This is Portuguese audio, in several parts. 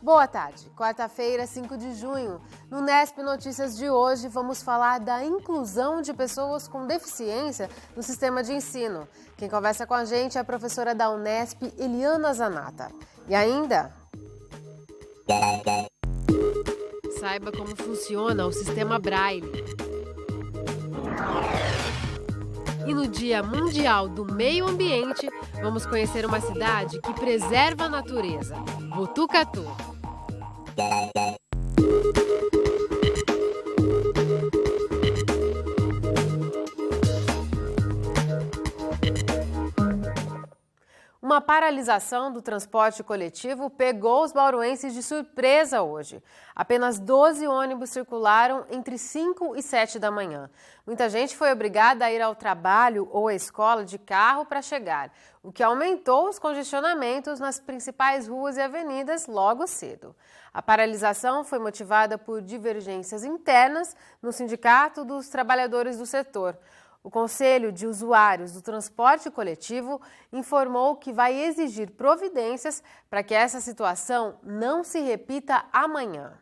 Boa tarde, quarta-feira, 5 de junho. No Nesp Notícias de hoje, vamos falar da inclusão de pessoas com deficiência no sistema de ensino. Quem conversa com a gente é a professora da Unesp, Eliana Zanata. E ainda... saiba como funciona o sistema Braille. E no Dia Mundial do Meio Ambiente, vamos conhecer uma cidade que preserva a natureza, Botucatu. Uma paralisação do transporte coletivo pegou os bauruenses de surpresa hoje. Apenas 12 ônibus circularam entre 5 e 7 da manhã. Muita gente foi obrigada a ir ao trabalho ou à escola de carro para chegar, o que aumentou os congestionamentos nas principais ruas e avenidas logo cedo. A paralisação foi motivada por divergências internas no Sindicato dos Trabalhadores do setor. O Conselho de Usuários do Transporte Coletivo informou que vai exigir providências para que essa situação não se repita amanhã.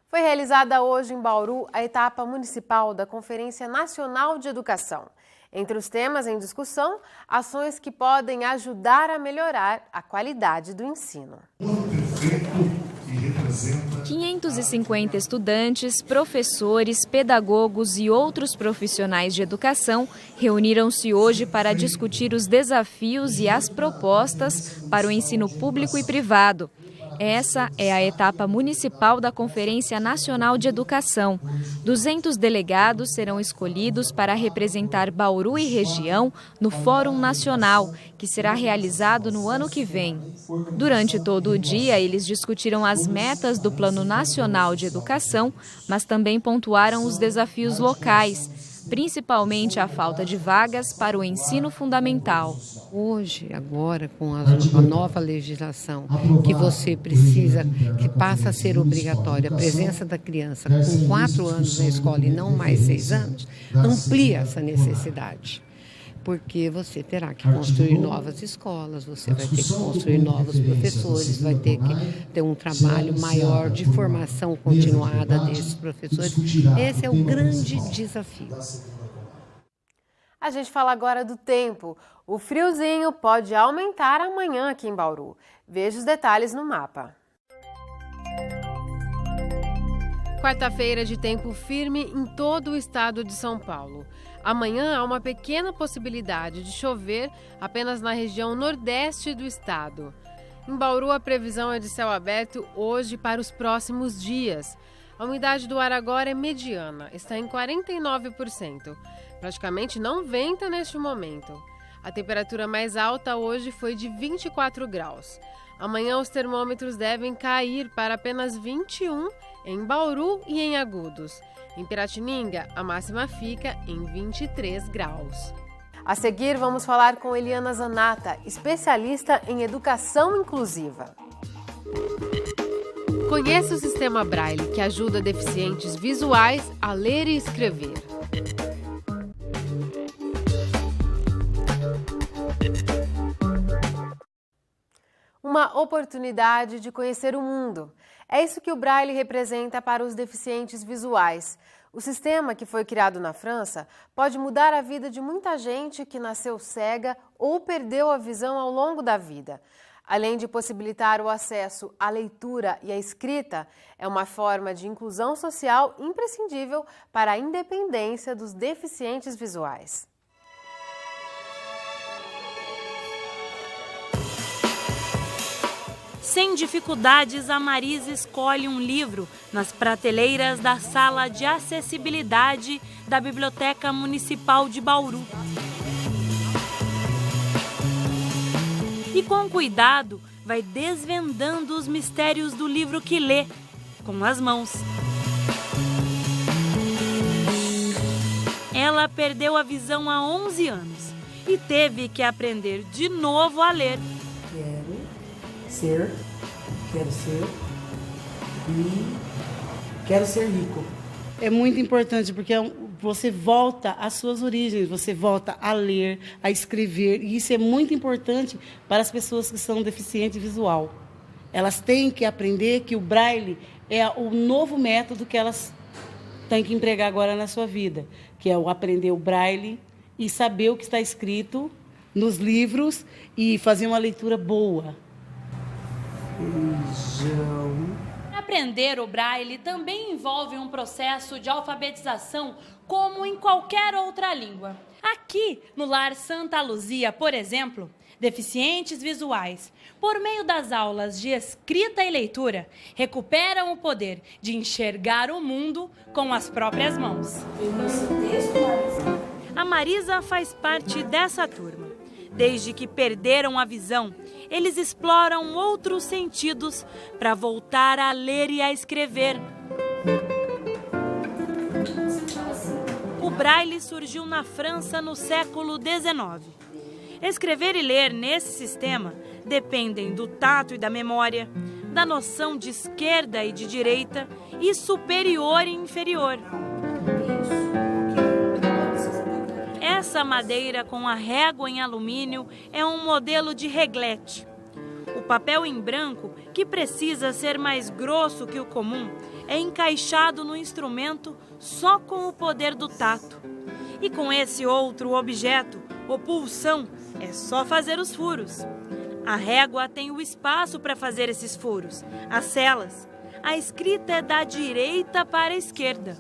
Foi realizada hoje em Bauru a etapa municipal da Conferência Nacional de Educação. Entre os temas em discussão, ações que podem ajudar a melhorar a qualidade do ensino. 550 estudantes, professores, pedagogos e outros profissionais de educação reuniram-se hoje para discutir os desafios e as propostas para o ensino público e privado. Essa é a etapa municipal da Conferência Nacional de Educação. 200 delegados serão escolhidos para representar Bauru e região no Fórum Nacional, que será realizado no ano que vem. Durante todo o dia, eles discutiram as metas do Plano Nacional de Educação, mas também pontuaram os desafios locais, principalmente a falta de vagas para o ensino fundamental. Hoje, agora, com a nova legislação, que você precisa, que passa a ser obrigatória, a presença da criança com 4 anos na escola e não mais 6 anos, amplia essa necessidade. Porque você terá que construir novas escolas, você vai ter que construir novos professores, vai ter que ter um trabalho maior de formação continuada desses professores. Esse é o grande desafio. A gente fala agora do tempo. O friozinho pode aumentar amanhã aqui em Bauru. Veja os detalhes no mapa. Quarta-feira de tempo firme em todo o estado de São Paulo. Amanhã há uma pequena possibilidade de chover apenas na região nordeste do estado. Em Bauru, a previsão é de céu aberto hoje para os próximos dias. A umidade do ar agora é mediana, está em 49%. Praticamente não venta neste momento. A temperatura mais alta hoje foi de 24 graus. Amanhã os termômetros devem cair para apenas 21 em Bauru e em Agudos. Em Piratininga, a máxima fica em 23 graus. A seguir, vamos falar com Eliana Zanata, especialista em educação inclusiva. Conheça o sistema Braille, que ajuda deficientes visuais a ler e escrever. Uma oportunidade de conhecer o mundo. É isso que o Braille representa para os deficientes visuais. O sistema, que foi criado na França, pode mudar a vida de muita gente que nasceu cega ou perdeu a visão ao longo da vida. Além de possibilitar o acesso à leitura e à escrita, é uma forma de inclusão social imprescindível para a independência dos deficientes visuais. Sem dificuldades, a Marisa escolhe um livro nas prateleiras da Sala de Acessibilidade da Biblioteca Municipal de Bauru. E com cuidado, vai desvendando os mistérios do livro que lê, com as mãos. Ela perdeu a visão há 11 anos e teve que aprender de novo a ler. Quero ser rico. É muito importante porque você volta às suas origens, você volta a ler, a escrever, e isso é muito importante para as pessoas que são deficientes visual. Elas têm que aprender que o Braille é o novo método que elas têm que empregar agora na sua vida, que é o aprender o Braille e saber o que está escrito nos livros e fazer uma leitura boa. Aprender o Braille também envolve um processo de alfabetização como em qualquer outra língua. Aqui, no Lar Santa Luzia, por exemplo, deficientes visuais, por meio das aulas de escrita e leitura, recuperam o poder de enxergar o mundo com as próprias mãos. A Marisa faz parte dessa turma. Desde que perderam a visão, eles exploram outros sentidos para voltar a ler e a escrever. O Braille surgiu na França no século XIX. Escrever e ler nesse sistema dependem do tato e da memória, da noção de esquerda e de direita e superior e inferior. Essa madeira com a régua em alumínio é um modelo de reglete. O papel em branco, que precisa ser mais grosso que o comum, é encaixado no instrumento só com o poder do tato. E com esse outro objeto, o pulsão, é só fazer os furos. A régua tem o espaço para fazer esses furos, as celas. A escrita é da direita para a esquerda.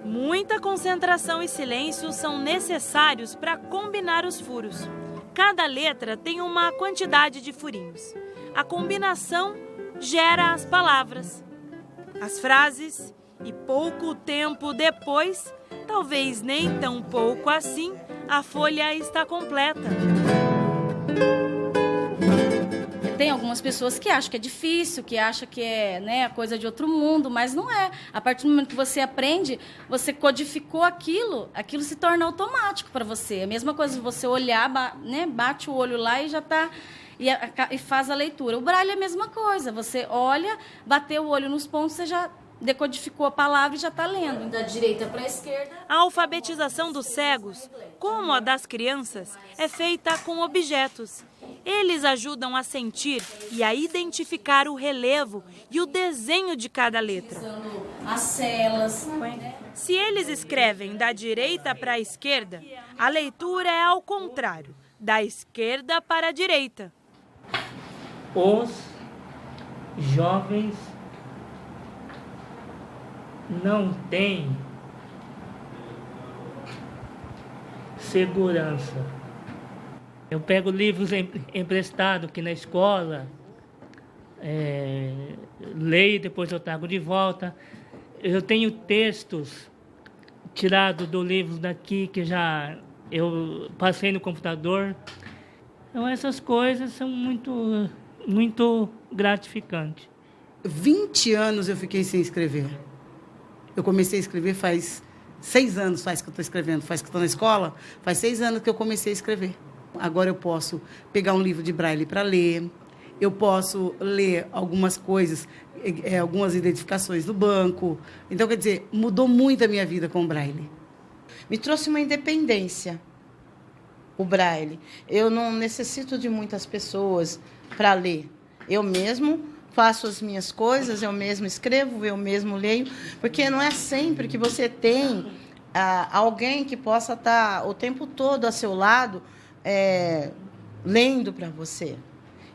Muita concentração e silêncio são necessários para combinar os furos. Cada letra tem uma quantidade de furinhos. A combinação gera as palavras, as frases e pouco tempo depois, talvez nem tão pouco assim, a folha está completa. Tem algumas pessoas que acham que é difícil, que acham que é, né, coisa de outro mundo, mas não é. A partir do momento que você aprende, você codificou aquilo se torna automático para você. É a mesma coisa de você olhar, né, bate o olho lá e já está... E faz a leitura. O Braille é a mesma coisa. Você olha, bateu o olho nos pontos, você já decodificou a palavra e já está lendo. Da direita para a esquerda. A alfabetização dos cegos, como a das crianças, é feita com objetos. Eles ajudam a sentir e a identificar o relevo e o desenho de cada letra. As celas. Se eles escrevem da direita para a esquerda, a leitura é ao contrário, da esquerda para a direita. Os jovens não têm segurança. Eu pego livros emprestados aqui na escola, leio, depois eu trago de volta. Eu tenho textos tirados do livro daqui que já eu passei no computador. Então essas coisas são muito gratificantes. 20 anos eu fiquei sem escrever. Eu comecei a escrever faz 6 anos, faz que eu estou escrevendo, faz que eu estou na escola, faz 6 anos que eu comecei a escrever. Agora eu posso pegar um livro de Braille para ler, eu posso ler algumas coisas, algumas identificações do banco. Então, quer dizer, mudou muito a minha vida com o Braille. Me trouxe uma independência, o Braille. Eu não necessito de muitas pessoas para ler. Eu mesmo faço as minhas coisas, eu mesmo escrevo, eu mesmo leio, porque não é sempre que você tem alguém que possa estar o tempo todo a seu lado lendo para você.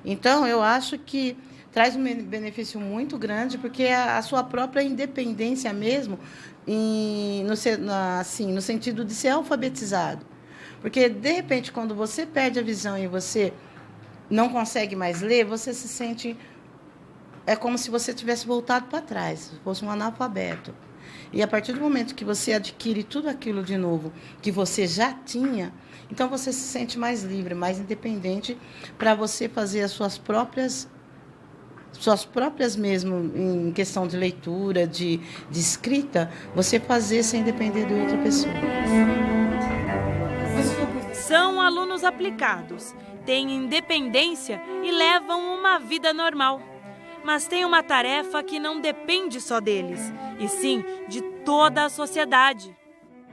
Então, eu acho que traz um benefício muito grande, porque a sua própria independência mesmo, no sentido de ser alfabetizado. Porque, de repente, quando você perde a visão e você não consegue mais ler, você se sente... É como se você tivesse voltado para trás, fosse um analfabeto. E a partir do momento que você adquire tudo aquilo de novo que você já tinha, então você se sente mais livre, mais independente para você fazer as suas próprias mesmo, em questão de leitura, de escrita, você fazer sem depender de outra pessoa. São alunos aplicados, têm independência e levam uma vida normal. Mas tem uma tarefa que não depende só deles, e sim de toda a sociedade.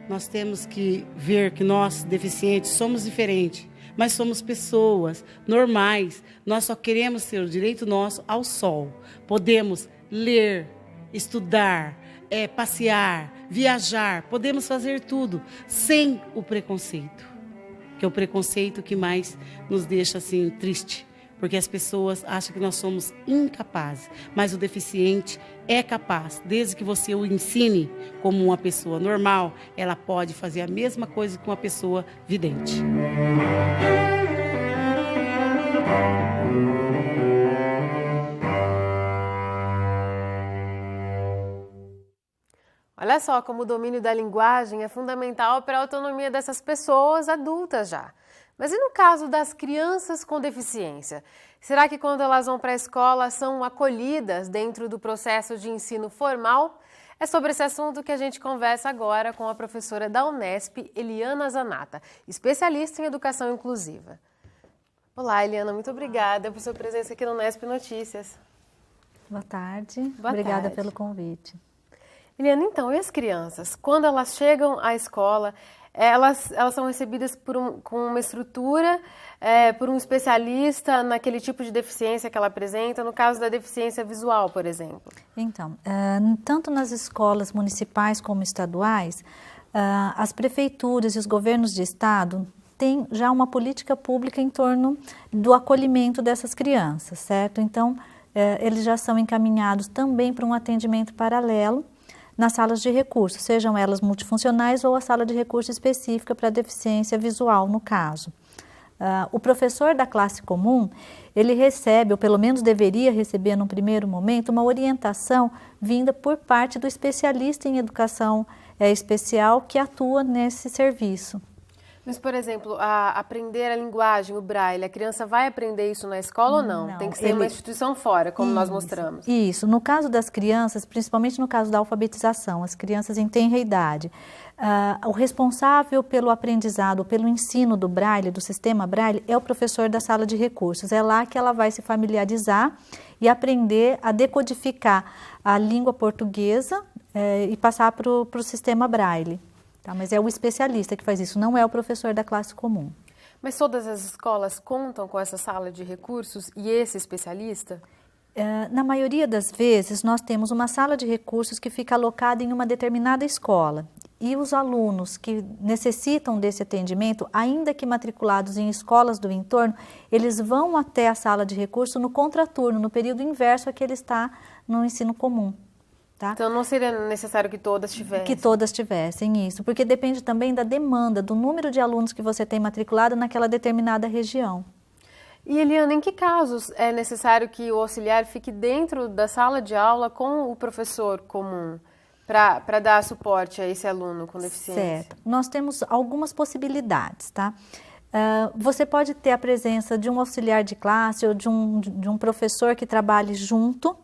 Nós temos que ver que nós, deficientes, somos diferentes, mas somos pessoas normais. Nós só queremos ter o direito nosso ao sol. Podemos ler, estudar, passear, viajar, podemos fazer tudo sem o preconceito, que é o preconceito que mais nos deixa assim triste, porque as pessoas acham que nós somos incapazes, mas o deficiente é capaz, desde que você o ensine como uma pessoa normal, ela pode fazer a mesma coisa que uma pessoa vidente. Olha só como o domínio da linguagem é fundamental para a autonomia dessas pessoas adultas já. Mas e no caso das crianças com deficiência? Será que quando elas vão para a escola são acolhidas dentro do processo de ensino formal? É sobre esse assunto que a gente conversa agora com a professora da Unesp, Eliana Zanata, especialista em educação inclusiva. Olá, Eliana, muito obrigada por sua presença aqui no Unesp Notícias. Boa tarde. tarde. Obrigada pelo convite. Eliana, então, e as crianças? Quando elas chegam à escola, elas são recebidas com uma estrutura, por um especialista naquele tipo de deficiência que ela apresenta, no caso da deficiência visual, por exemplo? Então, tanto nas escolas municipais como estaduais, as prefeituras e os governos de estado têm já uma política pública em torno do acolhimento dessas crianças, certo? Então, eles já são encaminhados também para um atendimento paralelo nas salas de recursos, sejam elas multifuncionais ou a sala de recurso específica para deficiência visual, no caso. O professor da classe comum, ele recebe, ou pelo menos deveria receber num primeiro momento, uma orientação vinda por parte do especialista em educação especial que atua nesse serviço. Mas, por exemplo, aprender a linguagem, o braille, a criança vai aprender isso na escola ou não? Tem que ser uma instituição fora, como nós mostramos. Isso. No caso das crianças, principalmente no caso da alfabetização, as crianças em tenra idade, o responsável pelo aprendizado, pelo ensino do braille, do sistema braille, é o professor da sala de recursos. É lá que ela vai se familiarizar e aprender a decodificar a língua portuguesa e passar para o sistema braille. Tá, mas é o especialista que faz isso, não é o professor da classe comum. Mas todas as escolas contam com essa sala de recursos e esse especialista? Na maioria das vezes, nós temos uma sala de recursos que fica alocada em uma determinada escola. E os alunos que necessitam desse atendimento, ainda que matriculados em escolas do entorno, eles vão até a sala de recurso no contraturno, no período inverso a que ele está no ensino comum. Tá? Então não seria necessário que todas tivessem? Que todas tivessem isso, porque depende também da demanda, do número de alunos que você tem matriculado naquela determinada região. E Eliana, em que casos é necessário que o auxiliar fique dentro da sala de aula com o professor comum para dar suporte a esse aluno com deficiência? Certo. Nós temos algumas possibilidades, tá? Você pode ter a presença de um auxiliar de classe ou de um professor que trabalhe junto.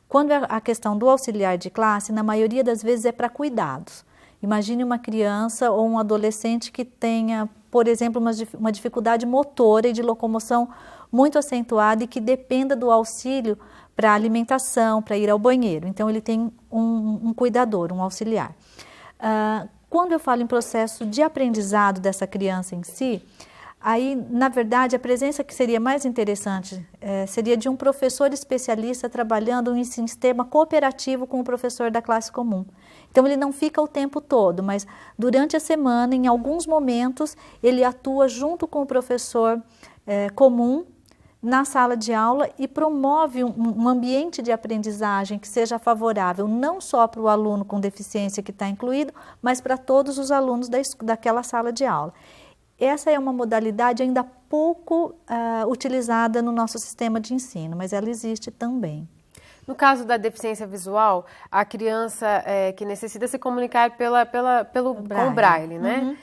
Quando a questão do auxiliar de classe, na maioria das vezes é para cuidados. Imagine uma criança ou um adolescente que tenha, por exemplo, uma dificuldade motora e de locomoção muito acentuada e que dependa do auxílio para alimentação, para ir ao banheiro. Então, ele tem um cuidador, um auxiliar. Quando eu falo em processo de aprendizado dessa criança em si, aí, na verdade, a presença que seria mais interessante seria de um professor especialista trabalhando em sistema cooperativo com o professor da classe comum. Então, ele não fica o tempo todo, mas durante a semana, em alguns momentos, ele atua junto com o professor comum na sala de aula e promove um ambiente de aprendizagem que seja favorável não só para o aluno com deficiência que está incluído, mas para todos os alunos daquela sala de aula. Essa é uma modalidade ainda pouco utilizada no nosso sistema de ensino, mas ela existe também. No caso da deficiência visual, a criança que necessita se comunicar com o braille, né? Uhum.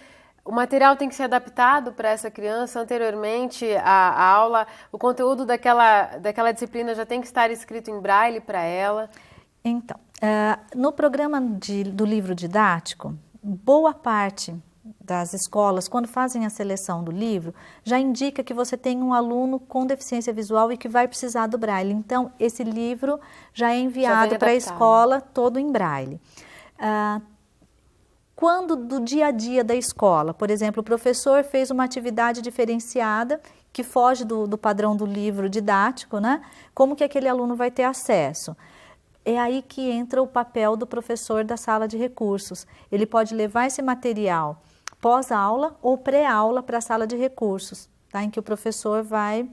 O material tem que ser adaptado para essa criança anteriormente à aula, o conteúdo daquela disciplina já tem que estar escrito em braille para ela? Então, no programa do livro didático, boa parte das escolas, quando fazem a seleção do livro, já indica que você tem um aluno com deficiência visual e que vai precisar do braille. Então, esse livro já é enviado para a escola todo em braille. Quando do dia a dia da escola, por exemplo, o professor fez uma atividade diferenciada que foge do padrão do livro didático, né? Como que aquele aluno vai ter acesso? É aí que entra o papel do professor da sala de recursos. Ele pode levar esse material pós-aula ou pré-aula para a sala de recursos, tá? Em que o professor vai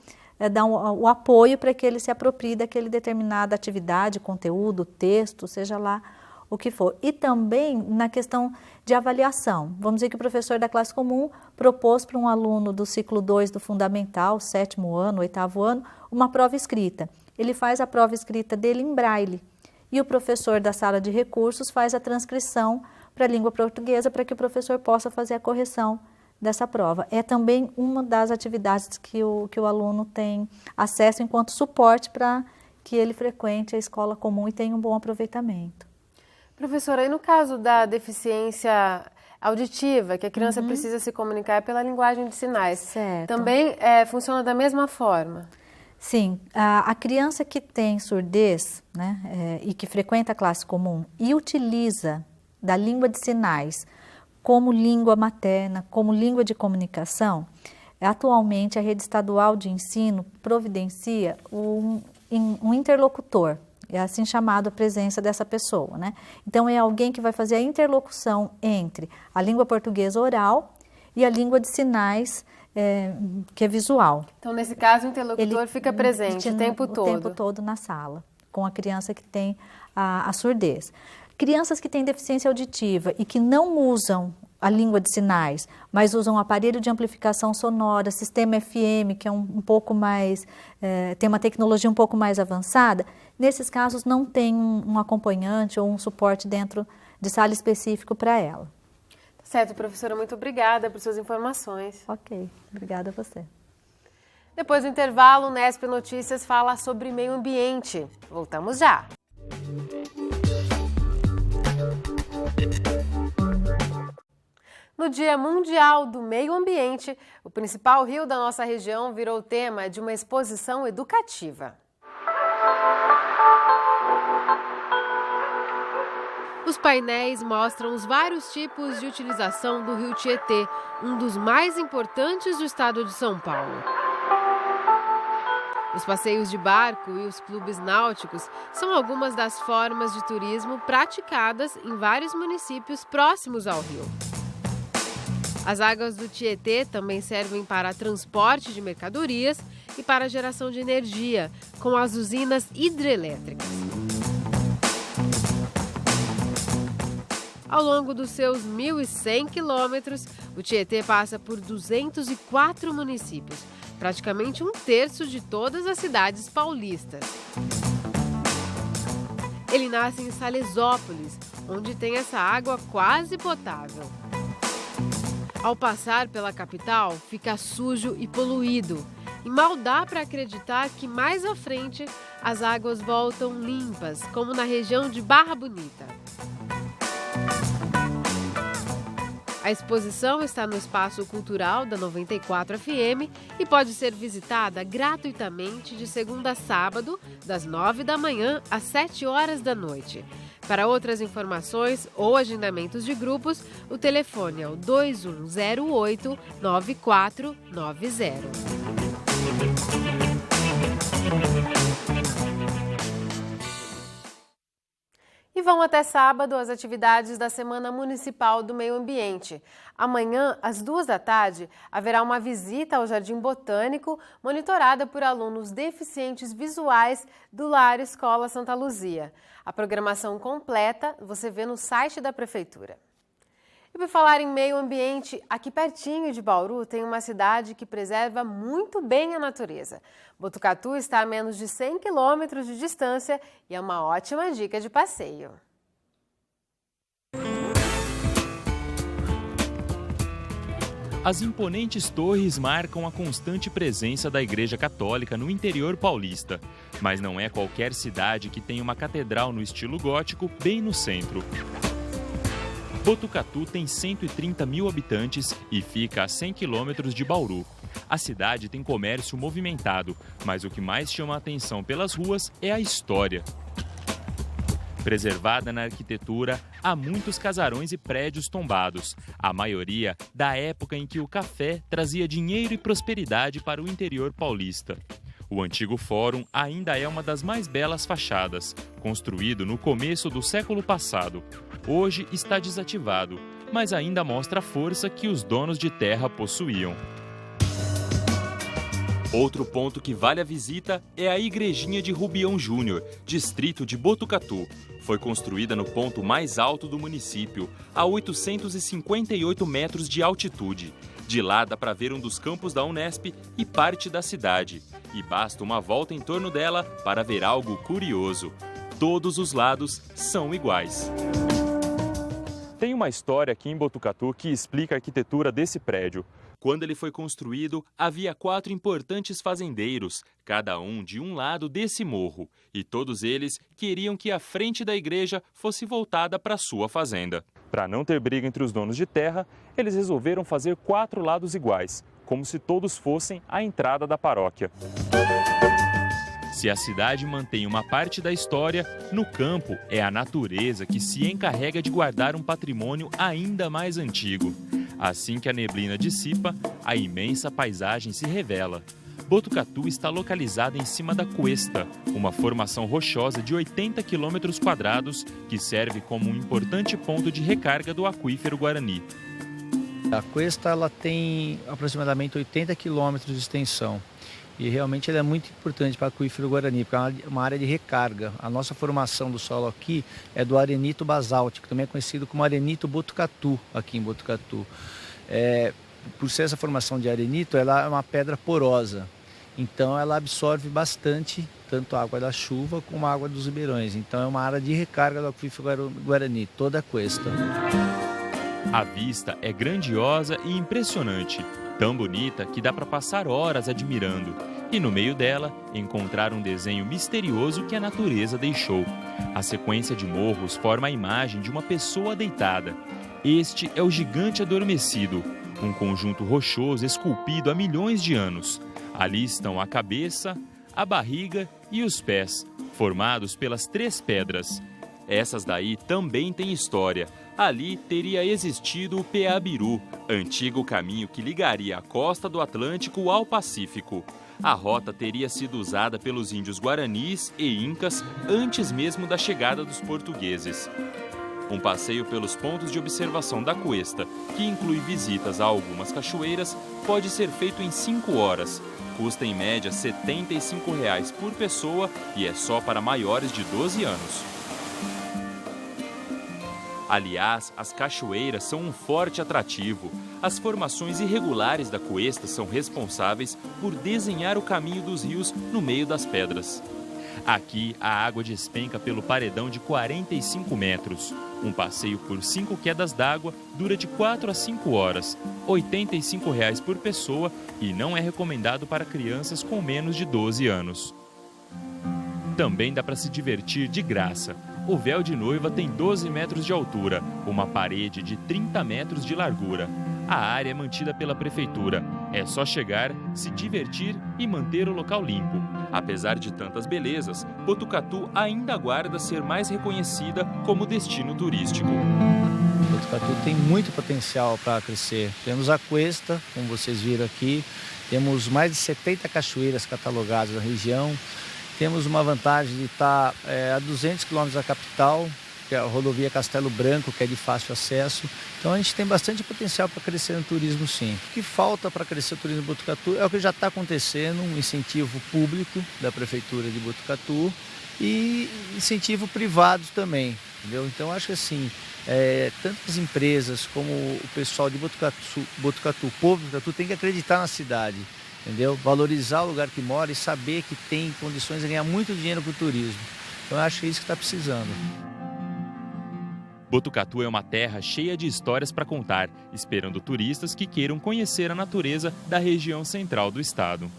dar o apoio para que ele se aproprie daquele determinada atividade, conteúdo, texto, seja lá o que for. E também na questão de avaliação. Vamos dizer que o professor da classe comum propôs para um aluno do ciclo 2 do fundamental, 7º ano, 8º ano, uma prova escrita. Ele faz a prova escrita dele em braille. E o professor da sala de recursos faz a transcrição para a língua portuguesa para que o professor possa fazer a correção dessa prova. É também uma das atividades que o aluno tem acesso enquanto suporte para que ele frequente a escola comum e tenha um bom aproveitamento. Professora, e no caso da deficiência auditiva, que a criança precisa se comunicar pela linguagem de sinais, Certo. também funciona da mesma forma? Sim, a criança que tem surdez, né, e que frequenta a classe comum e utiliza da língua de sinais como língua materna, como língua de comunicação, atualmente a rede estadual de ensino providencia um interlocutor. É assim chamado a presença dessa pessoa, né? Então, é alguém que vai fazer a interlocução entre a língua portuguesa oral e a língua de sinais, que é visual. Então, nesse caso, o interlocutor fica presente o tempo todo? O tempo todo na sala, com a criança que tem a surdez. Crianças que têm deficiência auditiva e que não usam a língua de sinais, mas usam aparelho de amplificação sonora, sistema FM, que é um pouco mais, tem uma tecnologia um pouco mais avançada, nesses casos não tem um acompanhante ou um suporte dentro de sala específico para ela. Certo, professora, muito obrigada por suas informações. Ok, obrigada a você. Depois do intervalo, o Nesp Notícias fala sobre meio ambiente. Voltamos já. No Dia Mundial do Meio Ambiente, o principal rio da nossa região virou tema de uma exposição educativa. Os painéis mostram os vários tipos de utilização do rio Tietê, um dos mais importantes do estado de São Paulo. Os passeios de barco e os clubes náuticos são algumas das formas de turismo praticadas em vários municípios próximos ao rio. As águas do Tietê também servem para transporte de mercadorias e para geração de energia, com as usinas hidrelétricas. Ao longo dos seus 1.100 quilômetros, o Tietê passa por 204 municípios, praticamente um terço de todas as cidades paulistas. Ele nasce em Salesópolis, onde tem essa água quase potável. Ao passar pela capital, fica sujo e poluído. E mal dá para acreditar que mais à frente as águas voltam limpas, como na região de Barra Bonita. A exposição está no Espaço Cultural da 94 FM e pode ser visitada gratuitamente de segunda a sábado, das 9 da manhã às 7 horas da noite. Para outras informações ou agendamentos de grupos, o telefone é o 2108-9490. E vão até sábado as atividades da Semana Municipal do Meio Ambiente. Amanhã, às 14h, haverá uma visita ao Jardim Botânico, monitorada por alunos deficientes visuais do Lar Escola Santa Luzia. A programação completa você vê no site da Prefeitura. E por falar em meio ambiente, aqui pertinho de Bauru tem uma cidade que preserva muito bem a natureza. Botucatu está a menos de 100 quilômetros de distância e é uma ótima dica de passeio. As imponentes torres marcam a constante presença da Igreja Católica no interior paulista. Mas não é qualquer cidade que tem uma catedral no estilo gótico bem no centro. Botucatu tem 130 mil habitantes e fica a 100 quilômetros de Bauru. A cidade tem comércio movimentado, mas o que mais chama a atenção pelas ruas é a história. Preservada na arquitetura, há muitos casarões e prédios tombados, a maioria da época em que o café trazia dinheiro e prosperidade para o interior paulista. O antigo fórum ainda é uma das mais belas fachadas, construído no começo do século passado. Hoje está desativado, mas ainda mostra a força que os donos de terra possuíam. Outro ponto que vale a visita é a Igrejinha de Rubião Júnior, distrito de Botucatu. Foi construída no ponto mais alto do município, a 858 metros de altitude. De lá dá para ver um dos campos da Unesp e parte da cidade. E basta uma volta em torno dela para ver algo curioso. Todos os lados são iguais. Tem uma história aqui em Botucatu que explica a arquitetura desse prédio. Quando ele foi construído, havia 4 importantes fazendeiros, cada um de um lado desse morro, e todos eles queriam que a frente da igreja fosse voltada para sua fazenda. Para não ter briga entre os donos de terra, eles resolveram fazer 4 lados iguais, como se todos fossem a entrada da paróquia. Se a cidade mantém uma parte da história, no campo é a natureza que se encarrega de guardar um patrimônio ainda mais antigo. Assim que a neblina dissipa, a imensa paisagem se revela. Botucatu está localizada em cima da Cuesta, uma formação rochosa de 80 km² que serve como um importante ponto de recarga do aquífero Guarani. A Cuesta ela tem aproximadamente 80 km de extensão. E realmente ela é muito importante para o aquífero Guarani, porque é uma área de recarga. A nossa formação do solo aqui é do arenito basáltico, que também é conhecido como arenito Botucatu, aqui em Botucatu. Por ser essa formação de arenito, ela é uma pedra porosa. Então ela absorve bastante, tanto a água da chuva como a água dos ribeirões. Então é uma área de recarga do aquífero Guarani, toda a Cuesta. A vista é grandiosa e impressionante. Tão bonita que dá para passar horas admirando. E no meio dela, encontrar um desenho misterioso que a natureza deixou. A sequência de morros forma a imagem de uma pessoa deitada. Este é o Gigante Adormecido, um conjunto rochoso esculpido há milhões de anos. Ali estão a cabeça, a barriga e os pés, formados pelas 3 pedras. Essas daí também têm história. Ali teria existido o Peabiru, antigo caminho que ligaria a costa do Atlântico ao Pacífico. A rota teria sido usada pelos índios guaranis e incas antes mesmo da chegada dos portugueses. Um passeio pelos pontos de observação da Cuesta, que inclui visitas a algumas cachoeiras, pode ser feito em 5 horas. Custa em média R$ 75 por pessoa e é só para maiores de 12 anos. Aliás, as cachoeiras são um forte atrativo. As formações irregulares da Cuesta são responsáveis por desenhar o caminho dos rios no meio das pedras. Aqui, a água despenca pelo paredão de 45 metros. Um passeio por 5 quedas d'água dura de 4 a 5 horas, R$ 85 por pessoa e não é recomendado para crianças com menos de 12 anos. Também dá para se divertir de graça. O véu de noiva tem 12 metros de altura, uma parede de 30 metros de largura. A área é mantida pela prefeitura. É só chegar, se divertir e manter o local limpo. Apesar de tantas belezas, Botucatu ainda aguarda ser mais reconhecida como destino turístico. Botucatu tem muito potencial para crescer. Temos a Cuesta, como vocês viram aqui, temos mais de 70 cachoeiras catalogadas na região. Temos uma vantagem de estar a 200 km da capital, que é a rodovia Castelo Branco, que é de fácil acesso. Então a gente tem bastante potencial para crescer no turismo, sim. O que falta para crescer o turismo em Botucatu é o que já está acontecendo, um incentivo público da Prefeitura de Botucatu e incentivo privado também, entendeu? Então acho que assim, tanto as empresas como o pessoal de Botucatu, o povo de Botucatu tem que acreditar na cidade. Entendeu? Valorizar o lugar que mora e saber que tem condições de ganhar muito dinheiro com o turismo. Então eu acho que é isso que está precisando. Botucatu é uma terra cheia de histórias para contar, esperando turistas que queiram conhecer a natureza da região central do estado.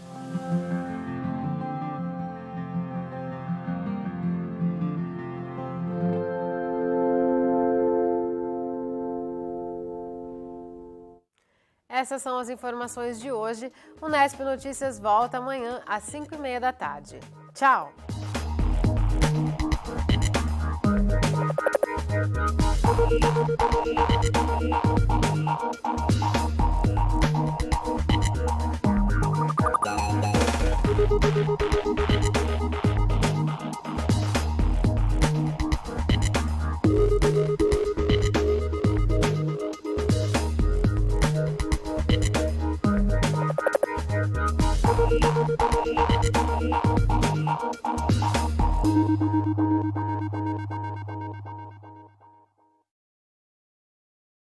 Essas são as informações de hoje. O Unesp Notícias volta amanhã às 5h30 da tarde. Tchau!